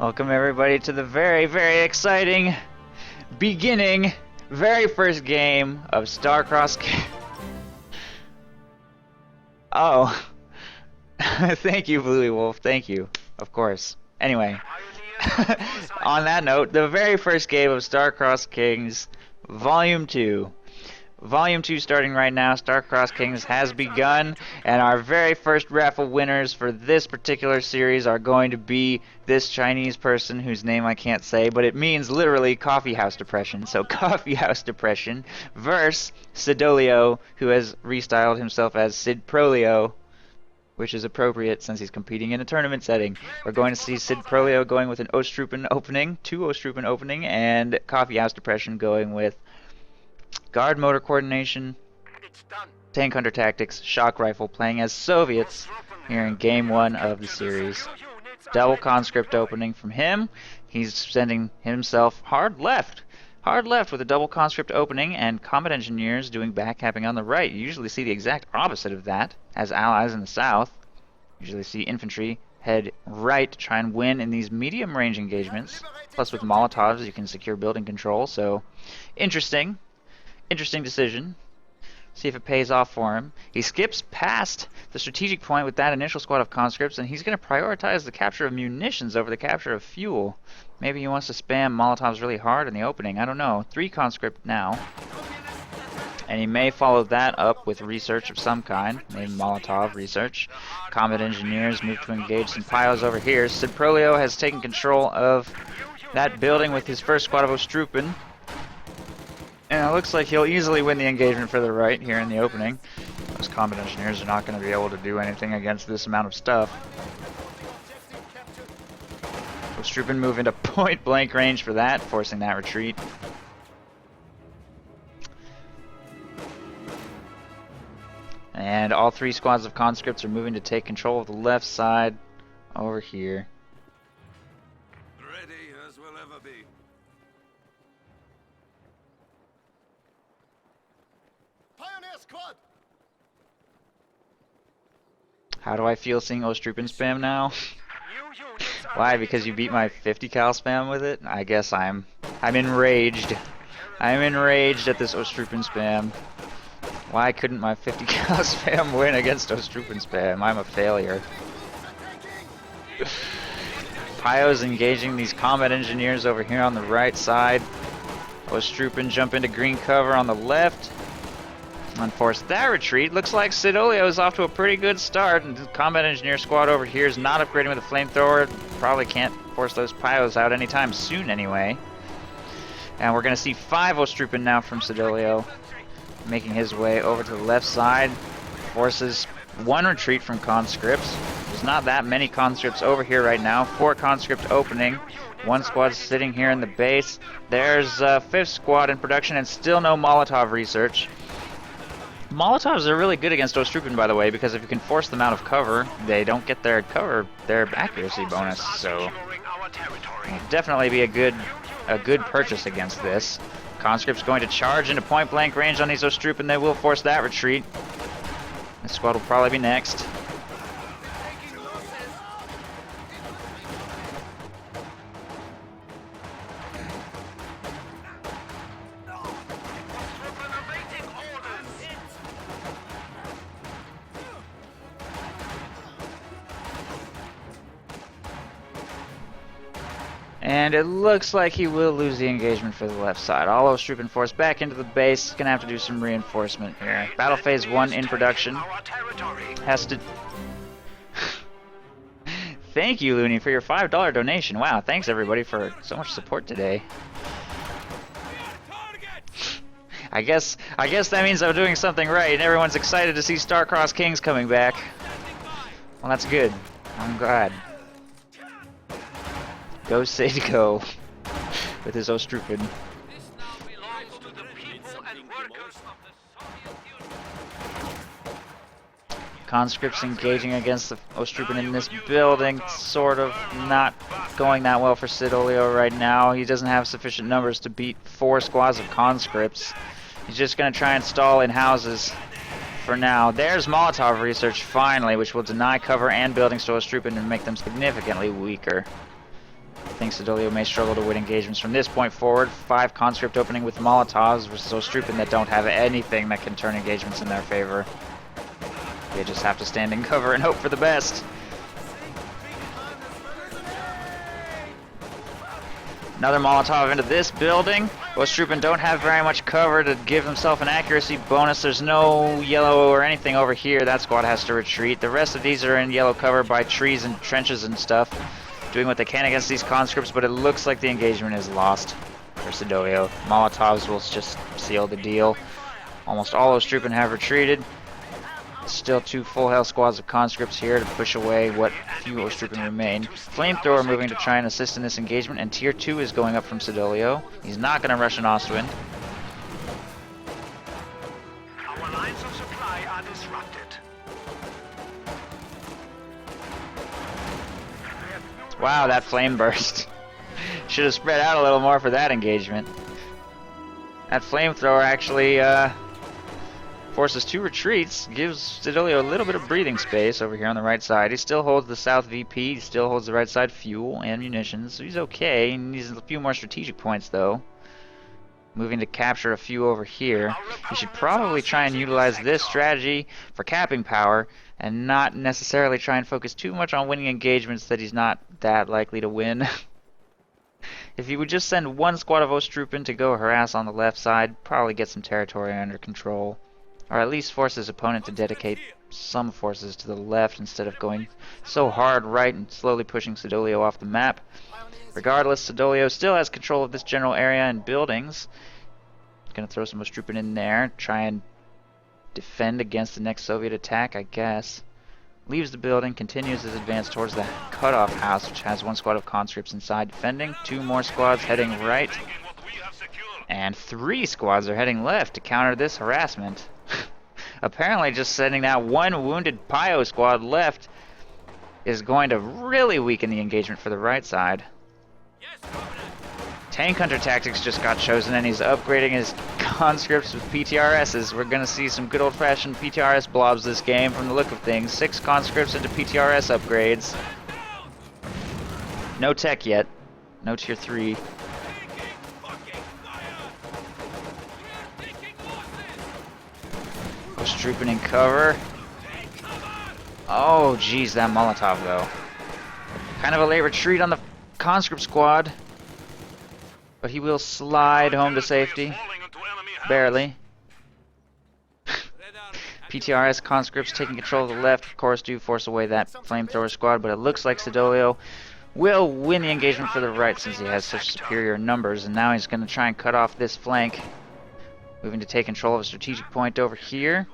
Welcome everybody to the very, very exciting beginning, very first game of Starcross. Oh, thank you, Bluey Wolf. Thank you, of course. Anyway, on that note, the very first game of Starcross Kings, Volume 2. Volume 2 starting right now. Starcross Kings has begun, and our very first raffle winners for this particular series are going to be this Chinese person whose name I can't say, but it means literally coffee house depression. So coffee house depression versus Siddolio, who has restyled himself as Siddolio, which is appropriate since he's competing in a tournament setting. We're going to see Siddolio going with an Ostrupen opening, 2 Ostrupen opening, and coffee house depression going with guard motor coordination, tank hunter tactics, shock rifle, playing as Soviets here in game 1 of the series. Double conscript opening from him. He's sending himself hard left with a double conscript opening, and combat engineers doing backcapping on the right. You usually see the exact opposite of that as allies in the south. You usually see infantry head right to try and win in these medium range engagements. Plus with Molotovs you can secure building control, so interesting decision. See if it pays off for him. He skips past the strategic point with that initial squad of conscripts, and he's going to prioritize the capture of munitions over the capture of fuel. Maybe he wants to spam Molotovs really hard in the opening. I don't know. 3 conscript now. And he may follow that up with research of some kind. Maybe Molotov research. Combat engineers move to engage some piles over here. Siddolio has taken control of that building with his first squad of Ostrupen. And it looks like he'll easily win the engagement for the right here in the opening. Those combat engineers are not going to be able to do anything against this amount of stuff. Ostrupen move into point blank range for that, forcing that retreat. And all 3 squads of conscripts are moving to take control of the left side over here. Ready as we'll ever be. Pioneer squad. How do I feel seeing Ostrupen spam now? Why? Because you beat my 50 cal spam with it? I guess I'm enraged. I'm enraged at this Ostrupen spam. Why couldn't my 50 cal spam win against Ostrupen spam? I'm a failure. Pyo's engaging these combat engineers over here on the right side. Ostrupen jump into green cover on the left. Unforce that retreat. Looks like Siddolio is off to a pretty good start, and the combat engineer squad over here is not upgrading with a flamethrower. Probably can't force those Pyos out anytime soon anyway. And we're going to see 5 Ostrupen now from Siddolio, making his way over to the left side. Forces 1 retreat from conscripts. There's not that many conscripts over here right now. 4 conscript opening. 1 squad sitting here in the base. There's a 5th squad in production, and still no Molotov research. Molotovs are really good against Ostrupen, by the way, because if you can force them out of cover, they don't get their accuracy bonus. So it'll definitely be a good purchase against this. Conscript's going to charge into point blank range on these Ostrupen. They will force that retreat. This squad will probably be next. And it looks like he will lose the engagement for the left side. All Ostrupen force back into the base. He's going to have to do some reinforcement here. Battle phase 1 in production. Has to... Thank you, Looney, for your $5 donation. Wow, thanks everybody for so much support today. I guess that means I'm doing something right, and everyone's excited to see Starcross Kings coming back. Well, that's good. I'm glad. Go Sid, go. With his Ostrupen. Conscripts engaging against the Ostrupen in this building. Sort of not going that well for Siddolio right now. He doesn't have sufficient numbers to beat 4 squads of conscripts. He's just going to try and stall in houses for now. There's Molotov research finally, which will deny cover and buildings to Ostrupen and make them significantly weaker. think Siddolio may struggle to win engagements from this point forward. 5 conscript opening with Molotovs versus those Strupen that don't have anything that can turn engagements in their favor. They just have to stand in cover and hope for the best. Another Molotov into this building. Strupen don't have very much cover to give themselves an accuracy bonus. There's no yellow or anything over here. That squad has to retreat. The rest of these are in yellow cover by trees and trenches and stuff, doing what they can against these conscripts, but it looks like the engagement is lost for Siddolio. Molotovs will just seal the deal. Almost all of Strupen have retreated. Still 2 full health squads of conscripts here to push away what few Ostrupen remain. Flamethrower moving to try and assist in this engagement, and tier 2 is going up from Siddolio. He's not going to rush an Ostwind. Our lines of supply are disrupted. Wow, that flame burst. Should have spread out a little more for that engagement. That flamethrower actually forces 2 retreats, gives Siddolio a little bit of breathing space over here on the right side. He still holds the south VP, he still holds the right side fuel and munitions, so he's okay. He needs a few more strategic points though. Moving to capture a few over here. He should probably try and utilize this strategy for capping power and not necessarily try and focus too much on winning engagements that he's not that likely to win. If he would just send 1 squad of Ostrupen to go harass on the left side, probably get some territory under control. Or at least force his opponent to dedicate some forces to the left instead of going so hard right and slowly pushing Siddolio off the map. Regardless, Siddolio still has control of this general area and buildings. Gonna throw some Ostrupen in there, try and defend against the next Soviet attack, I guess. Leaves the building, continues his advance towards the cutoff house, which has 1 squad of conscripts inside defending, 2 more squads heading right, and 3 squads are heading left to counter this harassment. Apparently just sending that 1 wounded Pio squad left is going to really weaken the engagement for the right side. Tank Hunter Tactics just got chosen and he's upgrading his conscripts with PTRSs. We're going to see some good old-fashioned PTRS blobs this game from the look of things. 6 conscripts into PTRS upgrades. No tech yet. No tier 3. Ostrupen in cover. Oh, geez, that Molotov, though. Kind of a late retreat on the conscript squad. But he will slide home to safety. Barely. PTRS conscripts taking control of the left, of course, do force away that flamethrower squad, but it looks like Siddolio will win the engagement for the right since he has such superior numbers, and now he's going to try and cut off this flank. Moving to take control of a strategic point over here.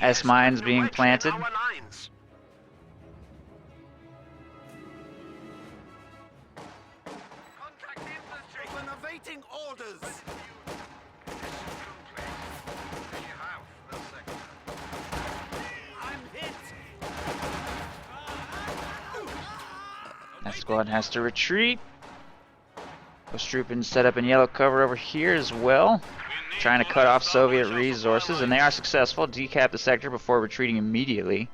S-mines being planted. That squad has to retreat. Ostrupen set up in yellow cover over here as well, trying to cut off Soviet resources, and they are successful. Decap the sector before retreating immediately.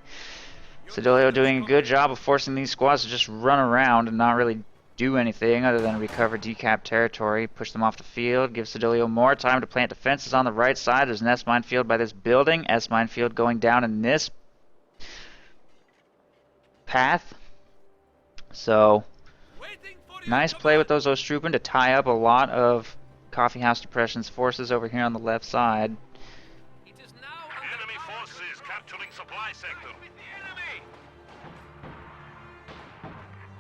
Siddolio doing a good job of forcing these squads to just run around and not really do anything other than recover decap territory, push them off the field, give Siddolio more time to plant defenses on the right side. There's an S-mine field by this building, S-mine field going down in this path. So, nice play with those Ostrupen to tie up a lot of Coffee House Depression's forces over here on the left side. Enemy forces capturing supply sector.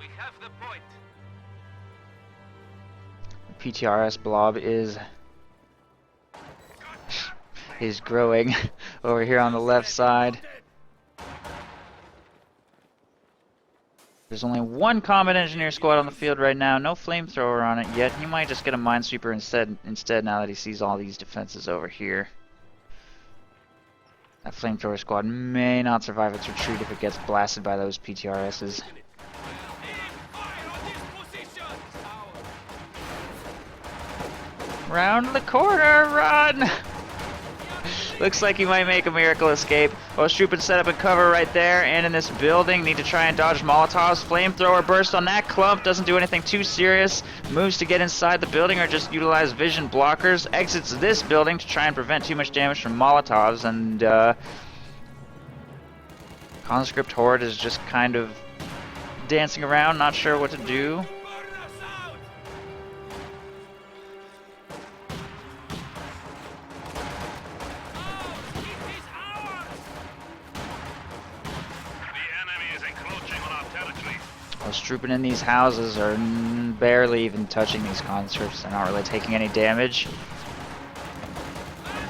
We have the point. PTRS blob is growing over here on the left side. There's only 1 combat engineer squad on the field right now, no flamethrower on it yet. He might just get a minesweeper instead now that he sees all these defenses over here. That flamethrower squad may not survive its retreat if it gets blasted by those PTRSs. Round the corner, run! Looks like he might make a miracle escape. Ostrupin set up a cover right there and in this building. Need to try and dodge Molotovs. Flamethrower burst on that clump. Doesn't do anything too serious. Moves to get inside the building or just utilize vision blockers. Exits this building to try and prevent too much damage from Molotovs. And Conscript Horde is just kind of dancing around, not sure what to do. Those trooping in these houses are barely even touching these conscripts. They're not really taking any damage.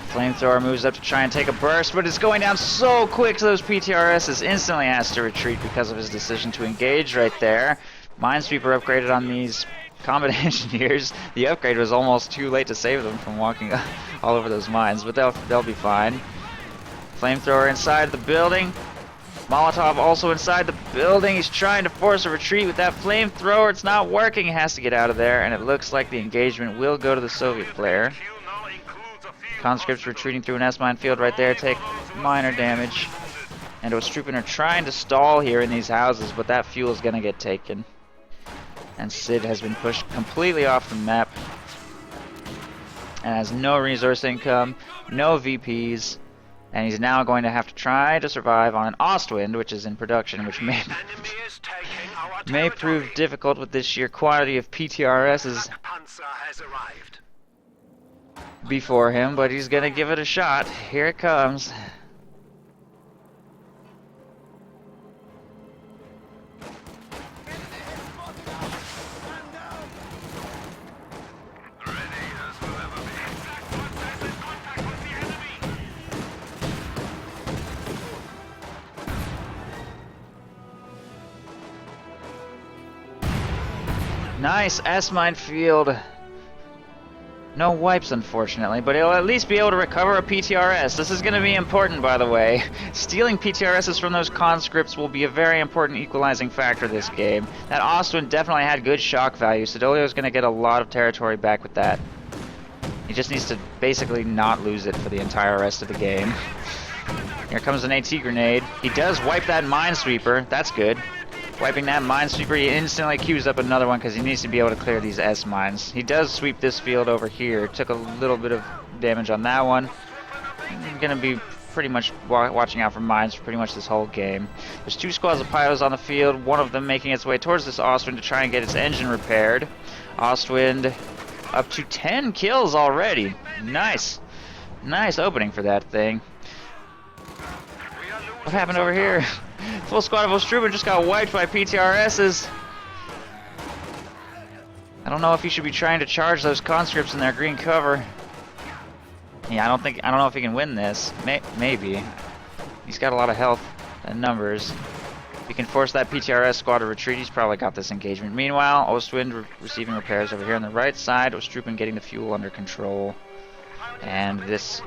Flamethrower moves up to try and take a burst, but it's going down so quick to those PTRSs. Instantly has to retreat because of his decision to engage right there. Minesweeper upgraded on these combat engineers. The upgrade was almost too late to save them from walking all over those mines, but they'll be fine. Flamethrower inside the building. Molotov also inside the building. He's trying to force a retreat with that flamethrower. It's not working. He has to get out of there, and it looks like the engagement will go to the Soviet player. Conscripts retreating through an S-mine field right there take minor damage. And Ostrupin are trying to stall here in these houses, but that fuel is going to get taken. And Sid has been pushed completely off the map. And has no resource income, no VPs. And he's now going to have to try to survive on an Ostwind, which is in production, which may prove difficult with this sheer quantity of PTRSs before him, but he's going to give it a shot. Here it comes. Nice S-mine field. No wipes, unfortunately, but he'll at least be able to recover a PTRS. This is going to be important, by the way. Stealing PTRSs from those conscripts will be a very important equalizing factor this game. That Ostwind definitely had good shock value. Siddolio is going to get a lot of territory back with that. He just needs to basically not lose it for the entire rest of the game. Here comes an AT grenade. He does wipe that Minesweeper. That's good. Wiping that Minesweeper, he instantly queues up another one because he needs to be able to clear these S-mines. He does sweep this field over here. Took a little bit of damage on that one. I'm going to be pretty much watching out for mines for pretty much this whole game. There's two squads of Pyros on the field, one of them making its way towards this Ostwind to try and get its engine repaired. Ostwind up to 10 kills already. Nice. Nice opening for that thing. What happened over here? Full squad of Ostrupin just got wiped by PTRSs. I don't know if he should be trying to charge those conscripts in their green cover. Yeah, I don't know if he can win this. Maybe. He's got a lot of health and numbers. If he can force that PTRS squad to retreat, he's probably got this engagement. Meanwhile, Ostwind receiving repairs over here on the right side. Ostrupin getting the fuel under control. And this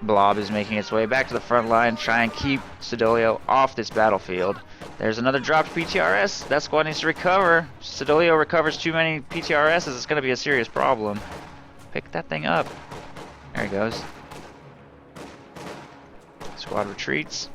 blob is making its way back to the front line, try and keep Siddolio off this battlefield. There's another dropped PTRS. That squad needs to recover. Siddolio recovers too many PTRSs, it's going to be a serious problem. Pick that thing up. There he goes. Squad retreats.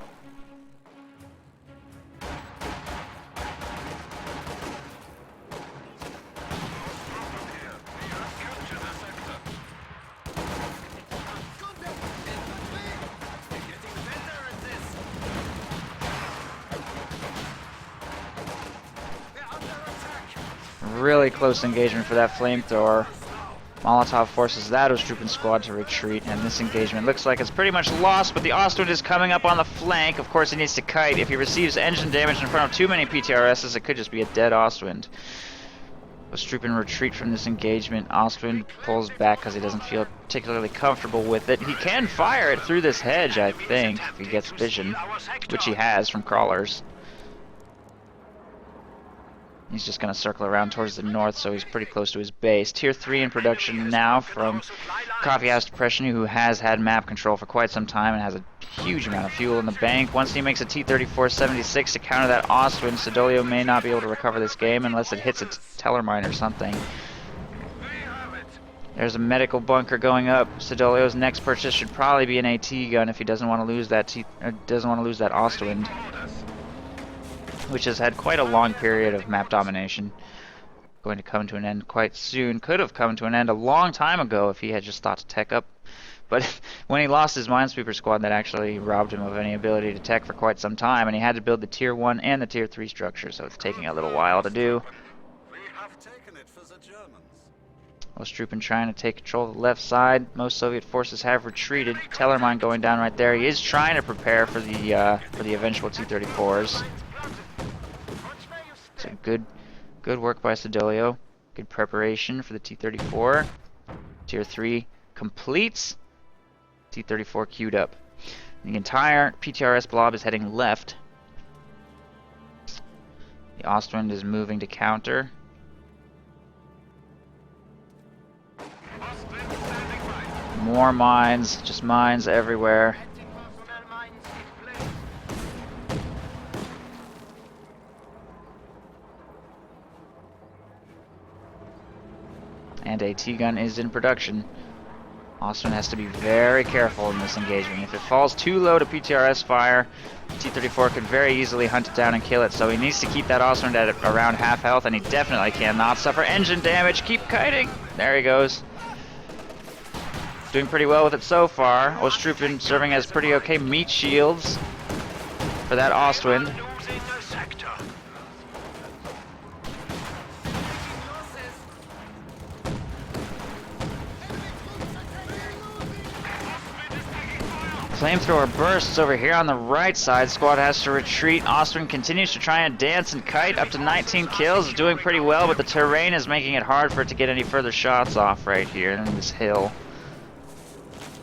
Really close engagement for that flamethrower. Molotov forces that Ostrupin squad to retreat, and this engagement looks like it's pretty much lost, but the Ostwind is coming up on the flank. Of course, he needs to kite. If he receives engine damage in front of too many PTRSs, it could just be a dead Ostwind. Ostrupin retreat from this engagement. Ostwind pulls back because he doesn't feel particularly comfortable with it. He can fire it through this hedge, I think, if he gets vision, which he has from crawlers. He's just going to circle around towards the north, so he's pretty close to his base. Tier 3 in production now from Coffee House Depression, who has had map control for quite some time and has a huge amount of fuel in the bank. Once he makes a T-34-76 to counter that Ostwind, Siddolio may not be able to recover this game unless it hits a Tellermine or something. There's a medical bunker going up. Siddolio's next purchase should probably be an AT gun if he doesn't want to lose that Ostwind, which has had quite a long period of map domination. Going to come to an end quite soon. Could have come to an end a long time ago if he had just thought to tech up. But when he lost his Minesweeper squad, that actually robbed him of any ability to tech for quite some time, and he had to build the Tier 1 and the Tier 3 structure, so it's taking a little while to do. We have taken it for the Germans. Ostrupen trying to take control of the left side. Most Soviet forces have retreated. Tellermine going down right there. He is trying to prepare for the eventual T-34s. So good work by Siddolio. Good preparation for the T-34. Tier 3 completes. T-34 queued up. The entire PTRS blob is heading left. The Ostwind is moving to counter. More mines, just mines everywhere. And a T-gun is in production. Ostwind has to be very careful in this engagement. If it falls too low to PTRS fire, T-34 could very easily hunt it down and kill it, so he needs to keep that Ostwind at around half health, and he definitely cannot suffer engine damage. Keep kiting! There he goes. Doing pretty well with it so far. Ostrupen serving as pretty okay meat shields for that Ostwind. Flamethrower bursts over here on the right side. Squad has to retreat. Ostwind continues to try and dance and kite up to 19 kills. Doing pretty well, but the terrain is making it hard for it to get any further shots off right here in this hill.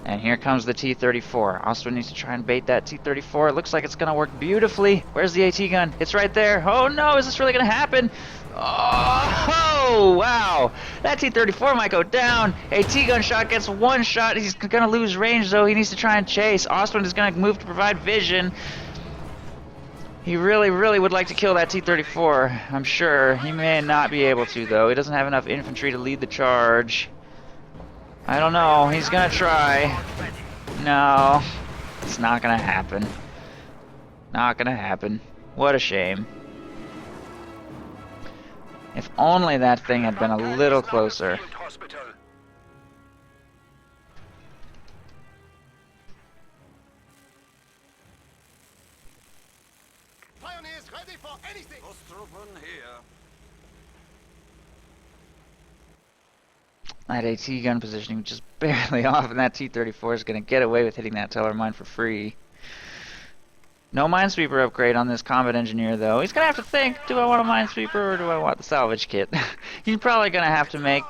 And here comes the T-34. Ostwind needs to try and bait that T-34. It looks like it's going to work beautifully. Where's the AT gun? It's right there. Oh no, is this really going to happen? Oh, wow. That T-34 might go down. AT gun shot gets one shot. He's going to lose range, though. He needs to try and chase. Ostwind is going to move to provide vision. He really, really would like to kill that T-34. I'm sure. He may not be able to, though. He doesn't have enough infantry to lead the charge. I don't know. He's going to try. No. It's not going to happen. Not going to happen. What a shame. If only that thing had been a little closer. Pioneers ready for anything. That AT gun positioning just barely off, and that T-34 is going to get away with hitting that teller mine for free. No Minesweeper upgrade on this combat engineer, though. He's going to have to think, do I want a Minesweeper or do I want the salvage kit? He's probably going to have to make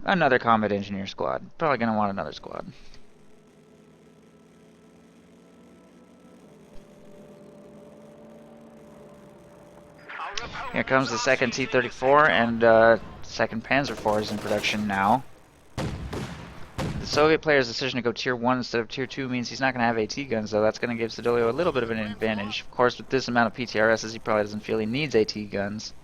another combat engineer squad. Probably going to want another squad. Here comes the second T-34, and 2nd Panzer IV is in production now. The Soviet player's decision to go Tier 1 instead of Tier 2 means he's not going to have AT guns, though. That's going to give Siddolio a little bit of an advantage. Of course, with this amount of PTRSs, he probably doesn't feel he needs AT guns.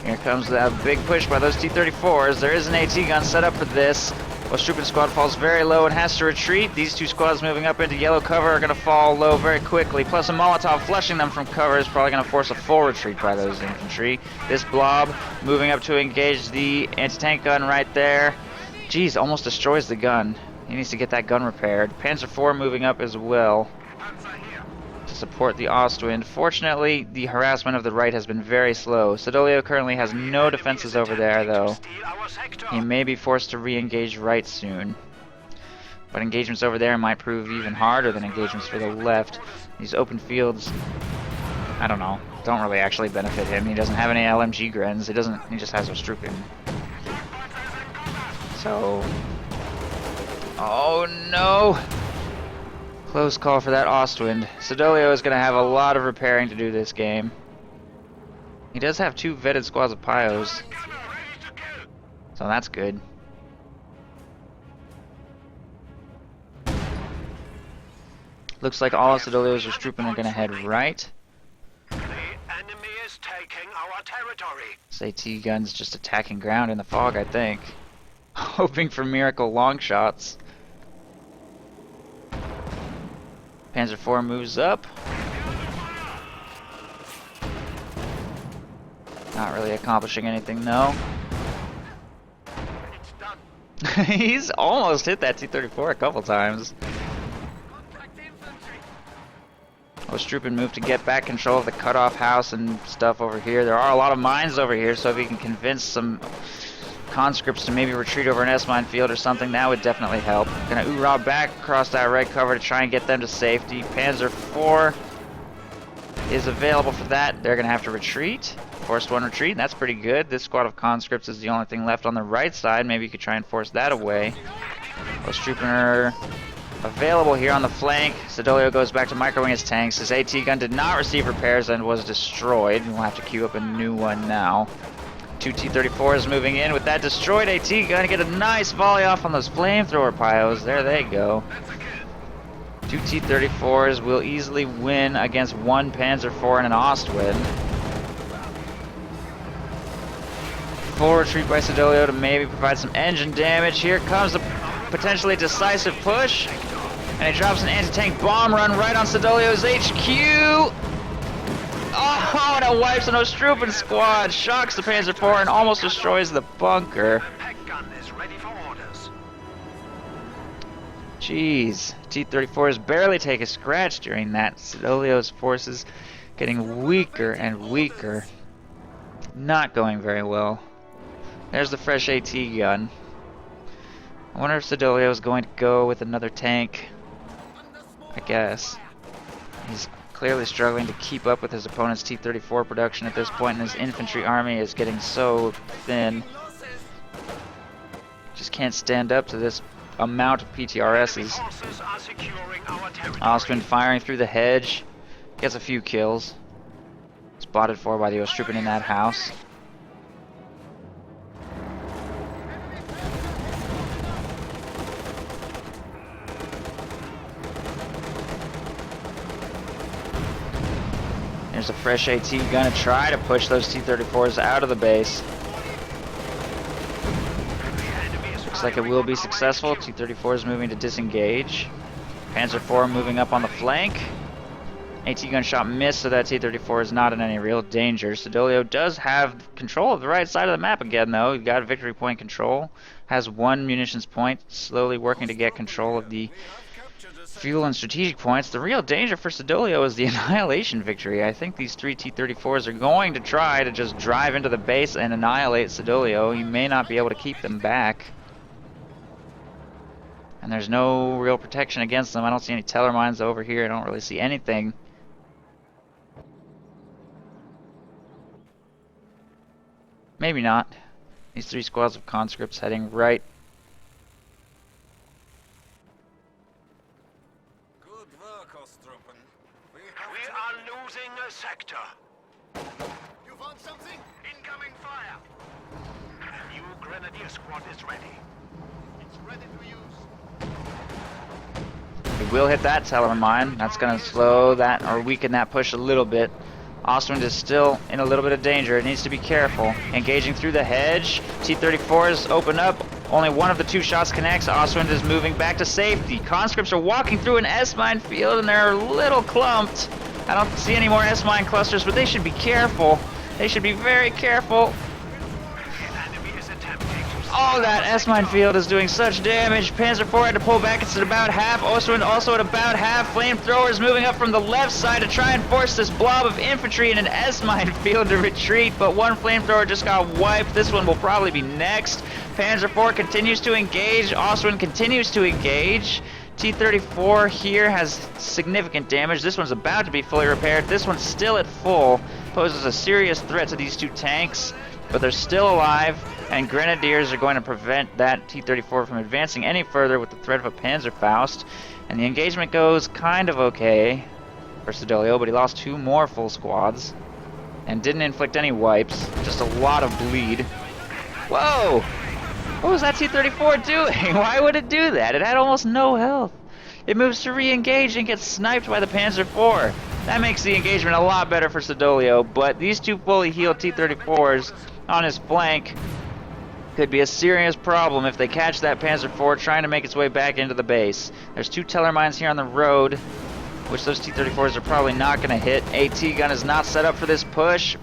Here comes that big push by those T-34s. There is an AT gun set up for this. Ostrupen's squad falls very low and has to retreat. These two squads moving up into yellow cover are going to fall low very quickly. Plus a Molotov flushing them from cover is probably going to force a full retreat by those infantry. This blob moving up to engage the anti-tank gun right there. Jeez, almost destroys the gun. He needs to get that gun repaired. Panzer IV moving up as well to support the Ostwind. Fortunately, the harassment of the right has been very slow. Siddolio currently has no defenses over there, though. He may be forced to re-engage right soon. But engagements over there might prove even harder than engagements for the left. These open fields, I don't know, don't really actually benefit him. He doesn't have any LMG grens. He just has Ostrupen. So, oh no! Close call for that Ostwind. Siddolio is going to have a lot of repairing to do this game. He does have 2 vetted squads of Pios, so that's good. Looks like all of Siddolio's Restrupen are going to head right. The enemy is taking our territory. This AT gun's just attacking ground in the fog, I think. Hoping for miracle long shots. Panzer IV moves up. Not really accomplishing anything, though. It's done. He's almost hit that T-34 a couple times. Contact infantry. Restrupen moved to get back control of the cutoff house and stuff over here. There are a lot of mines over here, so if he can convince some conscripts to maybe retreat over an S-mine field or something, that would definitely help. Gonna oorah back across that red cover to try and get them to safety. Panzer IV is available for that. They're gonna have to retreat. Forced one retreat, and that's pretty good. This squad of conscripts is the only thing left on the right side. Maybe you could try and force that away. Restrupen are available here on the flank. Siddolio goes back to microwing his tanks. His AT gun did not receive repairs and was destroyed. We'll have to queue up a new one now. Two T-34s moving in with that destroyed AT gun. Get a nice volley off on those flamethrower piles. There they go. Two T-34s will easily win against one Panzer IV and an Ostwind. Full retreat by Siddolio to maybe provide some engine damage. Here comes a potentially decisive push. And he drops an anti-tank bomb run right on Siddolio's HQ. Oh, and it wipes an Restrupen squad. Shocks the Panzer IV and almost destroys the bunker. The peg gun is ready for orders. Jeez. T-34s barely take a scratch during that. Siddolio's forces getting weaker and weaker. Not going very well. There's the fresh AT gun. I wonder if Siddolio is going to go with another tank. I guess. He's clearly struggling to keep up with his opponent's T-34 production at this point, and his infantry army is getting so thin. Just can't stand up to this amount of PTRSs. Forces are securing our territory. Ostwind firing through the hedge. Gets a few kills. Spotted for by the Restrupen in that house. There's a fresh AT gonna try to push those T-34s out of the base. Looks like it will be successful. T-34 is moving to disengage. Panzer IV moving up on the flank. AT gun shot missed, so that T-34 is not in any real danger. Siddolio does have control of the right side of the map again, though. He got victory point control. Has one munitions point. Slowly working to get control of the fuel and strategic points. The real danger for Siddolio is the annihilation victory. I think these three T-34s are going to try to just drive into the base and annihilate Siddolio. He may not be able to keep them back. And there's no real protection against them. I don't see any teller mines over here. I don't really see anything. Maybe not. These three squads of conscripts heading right. Good work, Ostrupen. We are losing a sector. You found something? Incoming fire. A new grenadier squad is ready. It's ready to use. We will hit that teller mine. That's going to slow that or weaken that push a little bit. Ostwind is still in a little bit of danger. It needs to be careful. Engaging through the hedge. T-34s open up. Only one of the two shots connects. Ostwind is moving back to safety. Conscripts are walking through an S-mine field and they're a little clumped. I don't see any more S-mine clusters, but they should be careful. They should be very careful. The enemy is attempting to... Oh, that S-mine field is doing such damage. Panzer IV had to pull back. It's at about half. Ostwind also at about half. Flamethrowers moving up from the left side to try and force this blob of infantry in an S-mine field to retreat, but one flamethrower just got wiped. This one will probably be next. Panzer IV continues to engage. Ostwind continues to engage. T-34 here has significant damage. This one's about to be fully repaired. This one's still at full. Poses a serious threat to these two tanks, but they're still alive, and Grenadiers are going to prevent that T-34 from advancing any further with the threat of a Panzerfaust. And the engagement goes kind of okay for Siddolio, but he lost two more full squads and didn't inflict any wipes, just a lot of bleed. Whoa! What was that T-34 doing? Why would it do that? It had almost no health. it moves to re-engage and gets sniped by the Panzer IV. That makes the engagement a lot better for Siddolio, but these two fully healed T-34s on his flank could be a serious problem if they catch that Panzer IV trying to make its way back into the base. There's two teller mines here on the road, which those T-34s are probably not going to hit. AT gun is not set up for this push.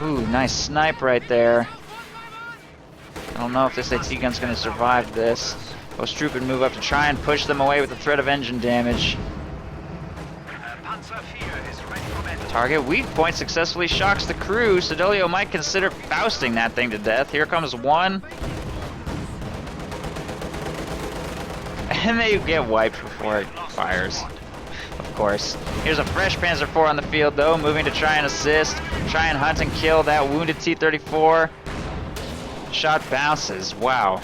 Ooh, nice snipe right there. I don't know if this AT gun's going to survive this. Ostrup would move up to try and push them away with the threat of engine damage. Target weak point successfully shocks the crew. Siddolio might consider Fausting that thing to death. Here comes one. And they get wiped before it fires. Of course. Here's a fresh Panzer IV on the field though, moving to try and assist, try and hunt and kill that wounded T-34. Shot bounces. Wow.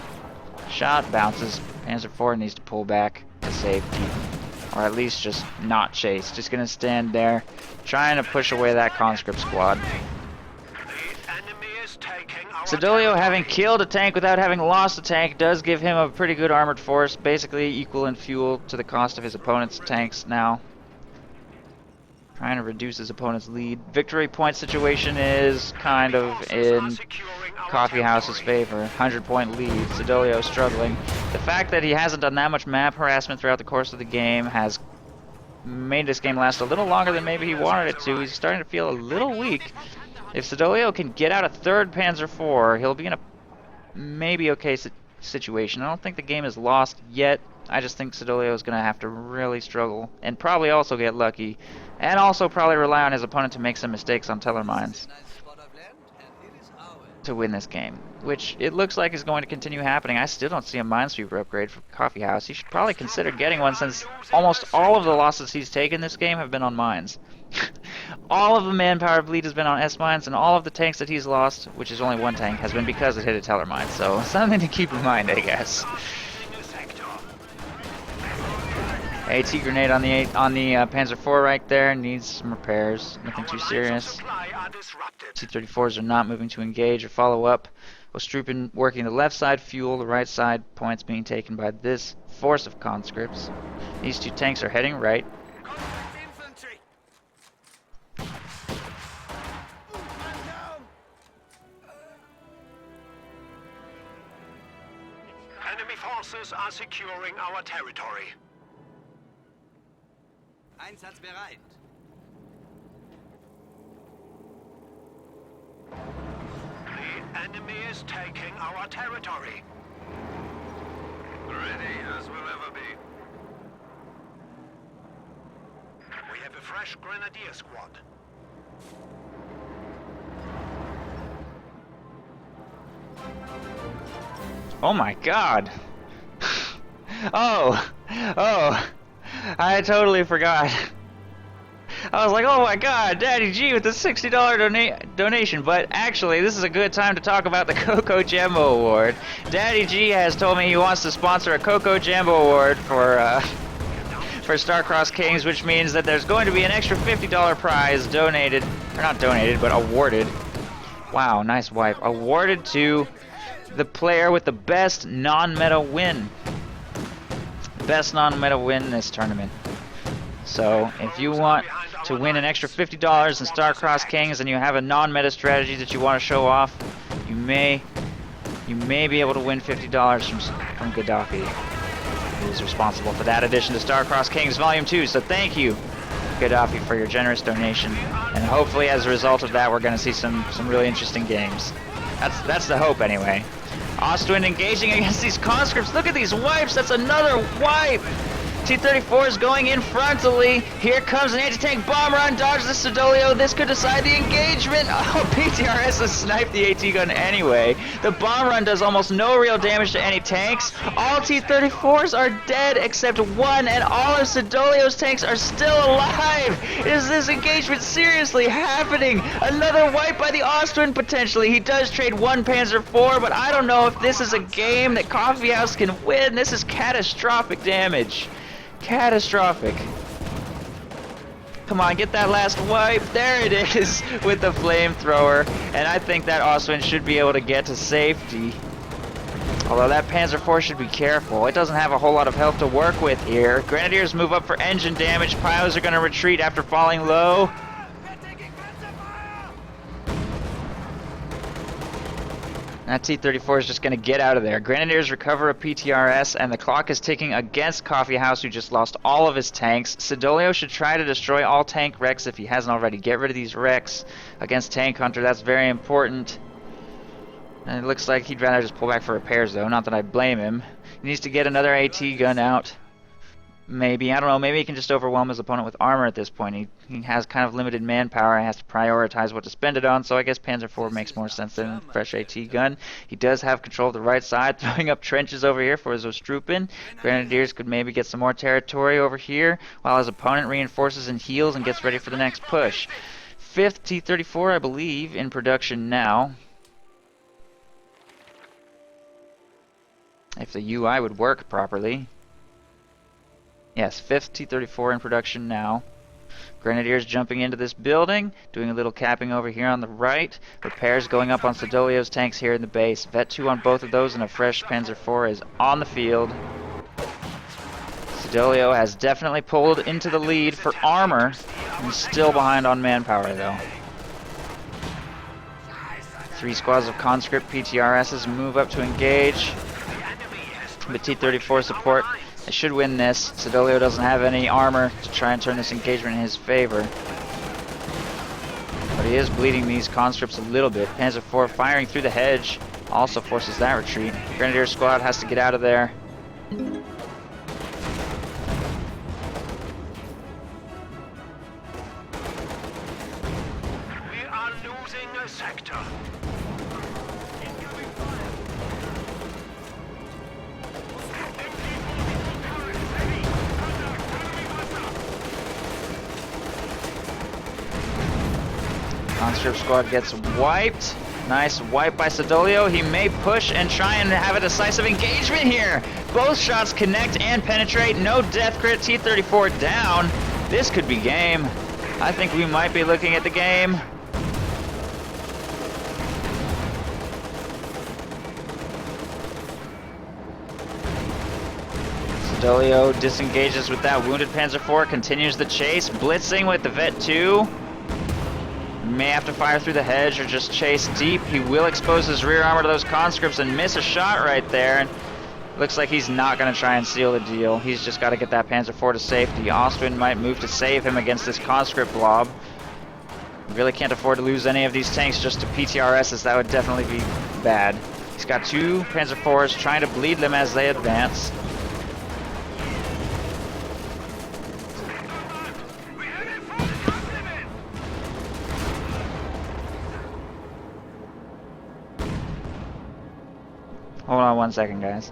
Shot bounces. Panzer IV needs to pull back to safety. Or at least just not chase. Just gonna stand there, trying to push away that conscript squad. Siddolio, having killed a tank without having lost a tank, does give him a pretty good armored force, basically equal in fuel to the cost of his opponent's tanks now. Trying to reduce his opponent's lead. Victory point situation is kind of in Coffee House's favor. 100-point lead. Siddolio struggling. The fact that he hasn't done that much map harassment throughout the course of the game has made this game last a little longer than maybe he wanted it to. He's starting to feel a little weak. If Siddolio can get out a third Panzer IV, he'll be in a maybe okay situation. I don't think the game is lost yet. I just think Siddolio is going to have to really struggle and probably also get lucky. And also probably rely on his opponent to make some mistakes on teller mines to win this game, which it looks like is going to continue happening. I still don't see a minesweeper upgrade for Coffee House. He should probably consider getting one since almost all of the losses he's taken this game have been on mines. All of the manpower bleed has been on S-mines, and all of the tanks that he's lost, which is only one tank, has been because it hit a teller mine. So something to keep in mind, I guess. AT grenade on the Panzer IV right there, needs some repairs. Nothing too serious. T-34s are not moving to engage or follow up. Ostrupin working the left side, fuel the right side, points being taken by this force of conscripts. These two tanks are heading right. Enemy forces are securing our territory. Einsatzbereit. The enemy is taking our territory. Ready as we'll ever be. We have a fresh grenadier squad. Oh my god. Oh, I totally forgot. I was like, oh my god, Daddy G with the $60 donation. But actually, this is a good time to talk about the Coco Jambo Award. Daddy G has told me he wants to sponsor a Coco Jambo Award for Starcross Kings, which means that there's going to be an extra $50 prize donated, or not donated, but awarded. Wow, nice wipe. Awarded to the player with the best non-meta win. Best non-meta win in this tournament. So, if you want to win an extra $50 in Starcross Kings and you have a non-meta strategy that you want to show off, you may be able to win $50 from Gaddafi, who is responsible for that addition to Starcross Kings Volume 2. So thank you, Gaddafi, for your generous donation. And hopefully as a result of that, we're going to see some really interesting games. That's the hope anyway. Ostwind engaging against these conscripts. Look at these wipes. That's another wipe. T-34 is going in frontally. Here comes an anti-tank bomb run. Dodge the Siddolio. This could decide the engagement. Oh, PTRS has sniped the AT gun anyway. The bomb run does almost no real damage to any tanks. All T-34s are dead except one, and all of Siddolio's tanks are still alive. Is this engagement seriously happening? Another wipe by the Ostwind potentially. He does trade one Panzer IV, but I don't know if this is a game that Coffee House can win. This is catastrophic damage. Catastrophic. Come on, get that last wipe. There it is with the flamethrower. And I think that Ostwind should be able to get to safety. Although that Panzer IV should be careful. It doesn't have a whole lot of health to work with here. Grenadiers move up for engine damage. Pilots are going to retreat after falling low. That T-34 is just going to get out of there. Grenadiers recover a PTRS, and the clock is ticking against Coffee House, who just lost all of his tanks. Siddolio should try to destroy all tank wrecks if he hasn't already. Get rid of these wrecks against Tank Hunter. That's very important. And it looks like he'd rather just pull back for repairs, though. Not that I blame him. He needs to get another AT gun out. Maybe. I don't know. Maybe he can just overwhelm his opponent with armor at this point. He has kind of limited manpower. He has to prioritize what to spend it on, so I guess Panzer IV makes more sense than a fresh AT gun. He does have control of the right side, throwing up trenches over here for his Ostrupen. Grenadiers could maybe get some more territory over here, while his opponent reinforces and heals and gets ready for the next push. 5th T-34, I believe, in production now. If the UI would work properly. Yes, 5th T-34 in production now. Grenadiers jumping into this building, doing a little capping over here on the right. Repairs going up on Siddolio's tanks here in the base. Vet 2 on both of those, and a fresh Panzer IV is on the field. Siddolio has definitely pulled into the lead for armor, and still behind on manpower though. 3 squads of conscript PTRSs move up to engage. The T-34 support. They should win this. Siddolio doesn't have any armor to try and turn this engagement in his favor. But he is bleeding these conscripts a little bit. Panzer IV firing through the hedge also forces that retreat. Grenadier squad has to get out of there. We are losing a sector. Conscript squad gets wiped. Nice wipe by Siddolio. He may push and try and have a decisive engagement here. Both shots connect and penetrate. No death crit. T-34 down. This could be game. I think we might be looking at the game. Siddolio disengages with that wounded Panzer IV. Continues the chase. Blitzing with the Vet 2. May have to fire through the hedge or just chase deep. He will expose his rear armor to those conscripts and miss a shot right there. And looks like he's not going to try and seal the deal. He's just got to get that Panzer IV to safety. Austrian might move to save him against this conscript blob. He really can't afford to lose any of these tanks just to PTRSs. That would definitely be bad. He's got 2 Panzer IVs trying to bleed them as they advance. Hold on 1 second, guys.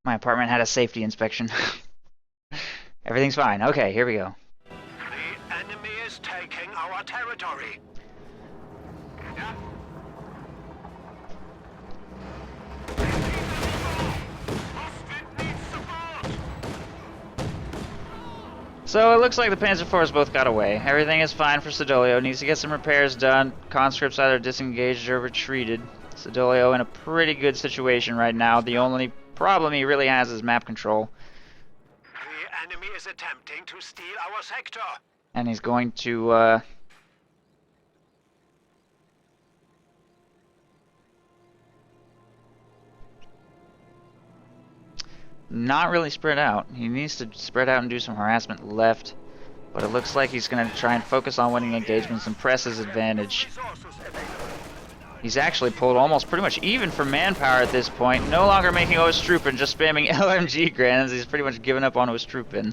My apartment had a safety inspection. Everything's fine. Okay, here we go. The enemy is taking our territory. So it looks like the Panzer IVs both got away. Everything is fine for Siddolio. Needs to get some repairs done. Conscripts either disengaged or retreated. Siddolio in a pretty good situation right now. The only problem he really has is map control. The enemy is attempting to steal our sector. And he's going to, not really spread out. He needs to spread out and do some harassment left. But it looks like he's going to try and focus on winning engagements and press his advantage. He's actually pulled almost pretty much even for manpower at this point. No longer making Ostrupen, just spamming LMG granads. He's pretty much given up on Ostrupen.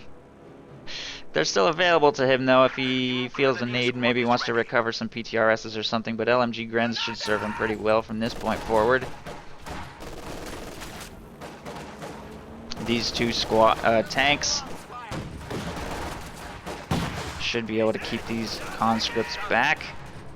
They're still available to him though if he feels the need. Maybe he wants to recover some PTRSs or something, but LMG granads should serve him pretty well from this point forward. These two tanks should be able to keep these conscripts back.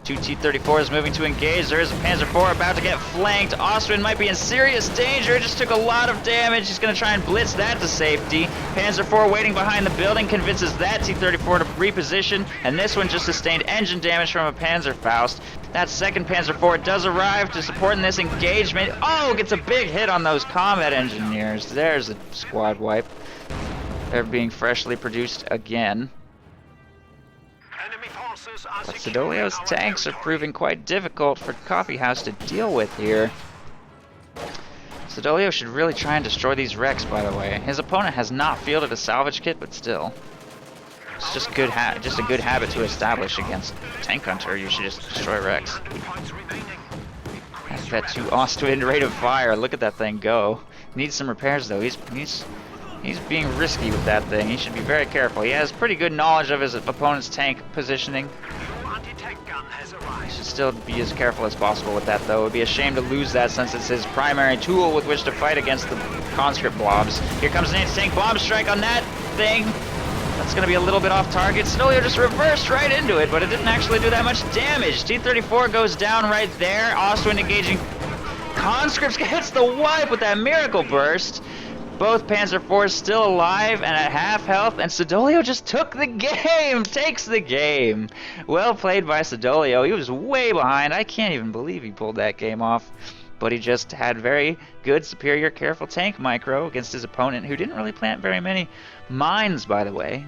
Two T-34s moving to engage. There is a Panzer IV about to get flanked. Austrian might be in serious danger. Just took a lot of damage. He's going to try and blitz that to safety. Panzer IV waiting behind the building convinces that T-34 to reposition. And this one just sustained engine damage from a Panzerfaust. That second Panzer IV does arrive to support in this engagement. Oh, gets a big hit on those combat engineers. There's a squad wipe. They're being freshly produced again. But Siddolio's tanks are proving quite difficult for Coffee House to deal with here. Siddolio should really try and destroy these wrecks, by the way. His opponent has not fielded a salvage kit, but still. It's just a good habit to establish against Tank Hunter. You should just destroy wrecks. That's that 2 Austrian rate of fire. Look at that thing go. Needs some repairs, though. He's being risky with that thing. He should be very careful. He has pretty good knowledge of his opponent's tank positioning. He should still be as careful as possible with that, though. It would be a shame to lose that since it's his primary tool with which to fight against the conscript blobs. Here comes an anti-tank bomb strike on that thing. That's going to be a little bit off target. Siddolio just reversed right into it, but it didn't actually do that much damage. T-34 goes down right there. Austrian engaging conscripts gets the wipe with that miracle burst. Both Panzer IVs still alive and at half health, and Siddolio just took the game! Takes the game! Well played by Siddolio. He was way behind. I can't even believe he pulled that game off. But he just had very good, superior, careful tank micro against his opponent, who didn't really plant very many mines, by the way.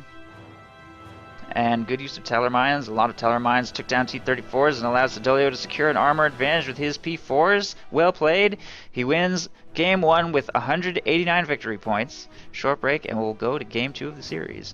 And good use of Teller mines. A lot of Teller mines took down T-34s and allowed Siddolio to secure an armor advantage with his P4s. Well played. He wins Game 1 with 189 victory points. Short break, and we'll go to Game 2 of the series.